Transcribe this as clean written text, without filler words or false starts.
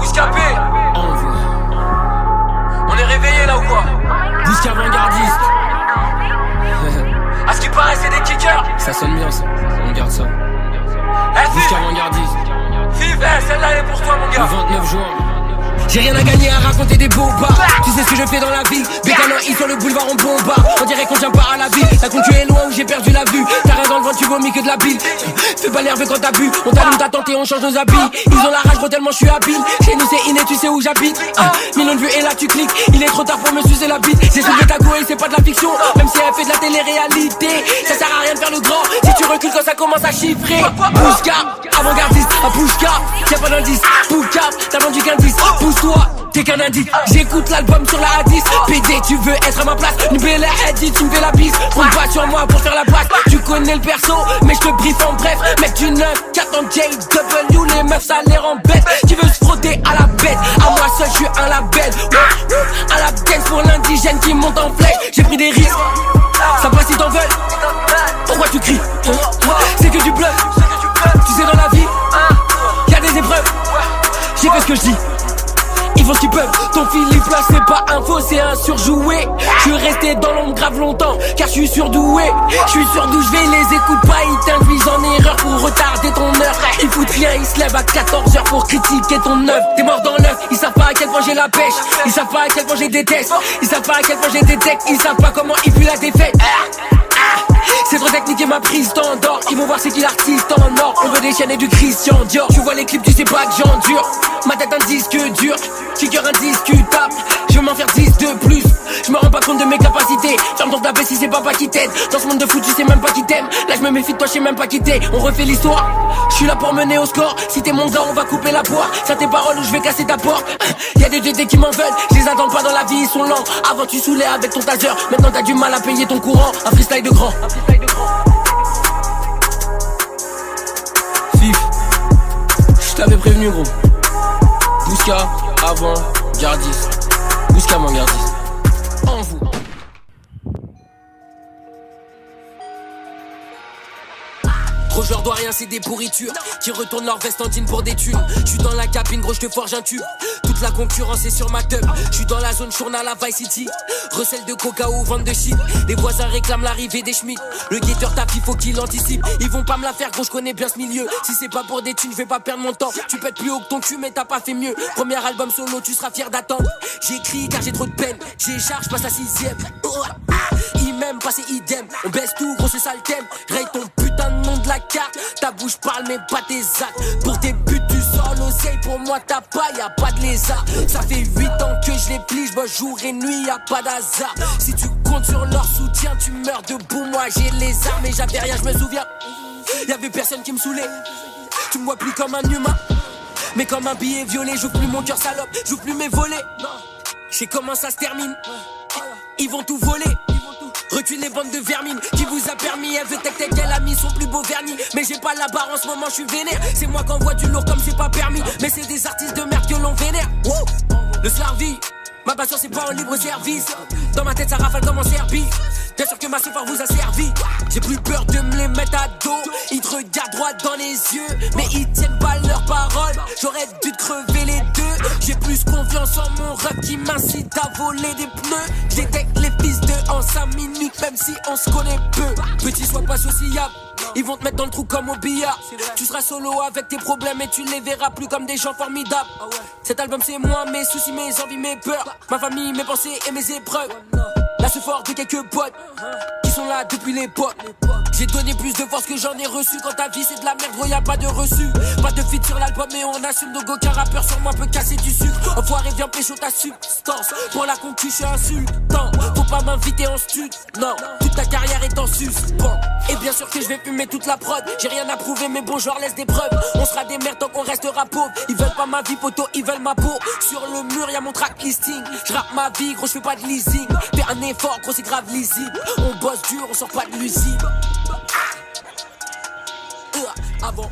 Bouscapé. Envoie. On est réveillé là ou quoi? Bousca avant-gardiste. À ce qui paraît c'est des kickers. Ça sonne bien ça, on garde ça. Bousca avant-gardiste. Vive, celle-là elle est pour toi mon gars. Le 29 juin. J'ai rien à gagner à raconter des bobards. Tu sais ce que je fais dans la ville. Bécanin, ils sur le boulevard en bombard. On dirait qu'on tient pas à la ville. La con tu es loin où j'ai perdu la vue. T'as rien dans le ventre, tu vomis que de la bile. Fais pas nerveux quand t'as bu. On t'allume ta tente et on change nos habits. Ils ont la rage, gros, tellement je suis habile. Chez nous c'est inné, tu sais où j'habite. Millions de vues et là tu cliques. Il est trop tard pour me sucer la bite. J'ai soulevé ta go et c'est pas de la fiction. Même si elle fait de la télé-réalité. Ça sert à rien de faire le grand si tu recules quand ça commence à chiffrer. Bousca, avant-gardiste, à Pouchka. Y'a pas d'indice, Pouchka, t'as vendu qu'un 10. Pousse-toi, t'es qu'un indice. J'écoute l'album sur la A10. PD, tu veux être à ma place. Une belle dit, tu me fais la bise. Compte pas sur moi pour faire la boîte. Tu connais le perso, mais je te brief en bref. Mec du 9, 4 en JW, les meufs ça les rend bêtes. Tu veux se frotter à la bête. À moi seul, je suis un label. Un label pour l'indigène qui monte en flèche. J'ai pris des risques, ça passe si t'en veux. Pourquoi tu cries? C'est que du bluff. Tu sais dans la vie, y'a des épreuves. J'ai fait ce que je dis. Ils font ce qu'ils peuvent, ton Philippe là c'est pas un faux, c'est un surjoué. Je suis resté dans l'ombre grave longtemps, car je suis surdoué. Je suis sûr d'où je vais, les écoute pas, ils t'induisent en erreur pour retarder ton heure. Ils foutent rien, ils se lèvent à 14h pour critiquer ton œuvre. T'es mort dans l'œuf, ils savent pas à quel point j'ai la pêche. Ils savent pas à quel point j'ai des tests. Ils savent pas à quel point j'ai des textes. Ils savent pas comment ils fuient la défaite. C'est trop technique et ma prise t'endort. Ils vont voir c'est qui l'artiste en or. On veut des chaînes et du Christian Dior. Tu vois les clips, tu sais pas que j'endure. Ma tête un disque dur, kicker indiscutable. Je veux m'en faire 10 de plus. Je me rends pas compte de mes capacités. Ferme ton tapé si c'est papa qui t'aide. Dans ce monde de foot tu sais même pas qui t'aime. Là je me méfie de toi, je sais même pas qui t'es. On refait l'histoire. Je suis là pour mener au score. Si t'es mon gars on va couper la poire. Ça tes paroles ou je vais casser ta porte. Y'a des GD qui m'en veulent. Je les attends pas dans la vie, ils sont lents. Avant tu saoulais avec ton taser. Maintenant t'as du mal à payer ton courant. Un freestyle de grand. Fif, je t'avais prévenu gros. Bousca avant gardiste. Bousca avant gardiste. En vous. Gros je leur dois rien, c'est des pourritures qui retournent leur veste en jean pour des thunes. Je suis dans la cabine, gros je te forge un tube. Toute la concurrence est sur ma teub. Je suis dans la zone chourna à la Vice City. Recel de coca ou vente de shit. Les voisins réclament l'arrivée des schmitts. Le guetteur tape, il faut qu'il anticipe. Ils vont pas me la faire, gros je connais bien ce milieu. Si c'est pas pour des thunes, je vais pas perdre mon temps. Tu pètes plus haut que ton cul mais t'as pas fait mieux. Premier album solo, tu seras fier d'attendre. J'écris car j'ai trop de peine. J'ai charge, passe à 6ème. Ils m'aiment, pas c'est idem. On baisse tout, gros c'est ça le thème. Raye ton putain de nom de la carte. Ta bouche parle mais pas tes actes. Pour tes buts tu sors l'oseille. Pour moi t'as pas, y'a pas de lézard. Ça fait 8 ans que je les plie. J'bosse jour et nuit, y'a pas d'hasard. Si tu comptes sur leur soutien, tu meurs debout. Moi j'ai les armes et j'avais rien, je me souviens. Y'avait personne qui me saoulait. Tu me vois plus comme un humain, mais comme un billet violet. J'ouvre plus mon cœur salope, j'ouvre plus mes volets. Je sais comment ça se termine. Ils vont tout voler. Recule les bandes de vermine qui vous a permis. Elle veut tech tech, elle a mis son plus beau vernis. Mais j'ai pas la barre en ce moment, je suis vénère. C'est moi qui envoie du lourd comme c'est pas permis. Mais c'est des artistes de merde que l'on vénère. Le Slarvie, ma passion c'est pas en libre service. Dans ma tête ça rafale comme en Serbie. Bien sûr que ma soif vous a servi. J'ai plus peur de me les mettre à dos. Ils te regardent droit dans les yeux, mais ils tiennent pas leurs paroles. J'aurais dû te crever les deux. J'ai plus confiance en mon rap qui m'incite à voler des pneus. Je détecte les fils de en 5 minutes, même si on se connaît peu. Petit sois pas sociable, ils vont te mettre dans le trou comme au billard. Tu seras solo avec tes problèmes et tu les verras plus comme des gens formidables. Cet album c'est moi, mes soucis, mes envies, mes peurs. Ma famille, mes pensées et mes épreuves. Là ce fort de quelques potes qui sont là depuis l'époque. J'ai donné plus de force que j'en ai reçu. Quand ta vie c'est de la merde, gros y'a pas de reçu. Pas de feat sur l'album mais on assume. Donc aucun rappeur sur moi peut casser du sucre. Enfoiré viens pécho ta substance. Pour la concu je suis insultant. Faut pas m'inviter en stud, non. Toute ta carrière est en suspens. Et bien sûr que je vais fumer toute la prod. J'ai rien à prouver mais bon je leur laisse des preuves. On sera des merdes tant qu'on restera pauvre. Ils veulent pas ma vie poto, ils veulent ma peau. Sur le mur y'a mon track listing. Je rappe ma vie gros je fais pas de leasing. Fais un effort gros c'est grave lisible. On bosse dur, on sort pas de l'usine. Avant